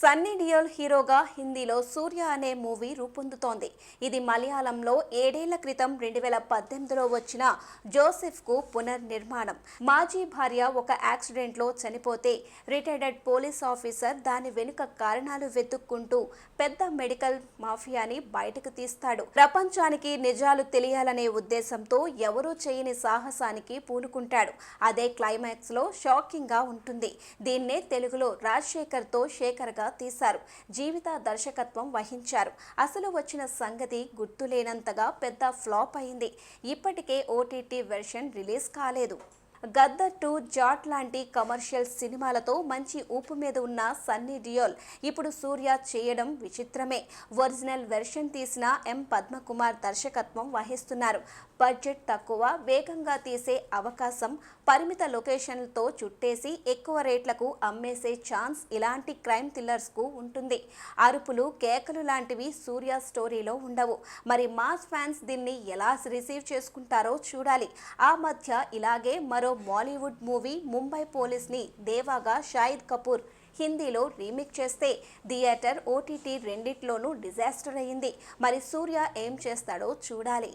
సన్నీ డియోల్ హీరోగా హిందీలో సూర్య అనే మూవీ రూపొందుతోంది. ఇది మలయాళంలో 7 ఏళ్ల క్రితం 2018లో వచ్చిన జోసెఫ్కు పునర్నిర్మాణం. మాజీ భార్య ఒక యాక్సిడెంట్లో చనిపోతే రిటైర్డ్ పోలీస్ ఆఫీసర్ దాని వెనుక కారణాలు వెతుక్కుంటూ పెద్ద మెడికల్ మాఫియాని బయటకు తీస్తాడు. ప్రపంచానికి నిజాలు తెలియాలనే ఉద్దేశంతో ఎవరూ చేయని సాహసానికి పూనుకుంటాడు. అదే క్లైమాక్స్ లో షాకింగ్ గా ఉంటుంది. దీన్నే తెలుగులో రాజశేఖర్తో శేఖర్గా తీశారు. జీవిత దర్శకత్వం వహించారు. అసలు వచ్చిన సంగతి గుర్తులేనంతగా పెద్ద ఫ్లాప్ అయింది. ఇప్పటికే ఓటీటీ వెర్షన్ రిలీజ్ కాలేదు. గద్దర్ 2, జాట్ లాంటి కమర్షియల్ సినిమాలతో మంచి ఊపు మీద ఉన్న సన్నీ డియోల్ ఇప్పుడు సూర్య చేయడం విచిత్రమే. ఒరిజినల్ వెర్షన్ తీసిన ఎం పద్మకుమార్ దర్శకత్వం వహిస్తున్నారు. బడ్జెట్ తక్కువ, వేగంగా తీసే అవకాశం, పరిమిత లొకేషన్లతో చుట్టేసి ఎక్కువ రేట్లకు అమ్మేసే ఛాన్స్ ఇలాంటి క్రైమ్ థ్రిల్లర్స్ కు ఉంటుంది. అరుపులు, కేకలు లాంటివి సూర్య స్టోరీలో ఉండవు. మరి మాస్ ఫ్యాన్స్ దీన్ని ఎలా రిసీవ్ చేసుకుంటారో చూడాలి. ఆ మధ్య ఇలాగే మరో బాలీవుడ్ మూవీ ముంబై పోలీస్ ని దేవాగా షాహిద్ కపూర్ హిందీలో రీమేక్ చేస్తే థియేటర్, ఓటీటీ రెండిట్లోనూ డిజాస్టర్ అయింది. మరి సూర్య ఏం చేస్తాడో చూడాలి.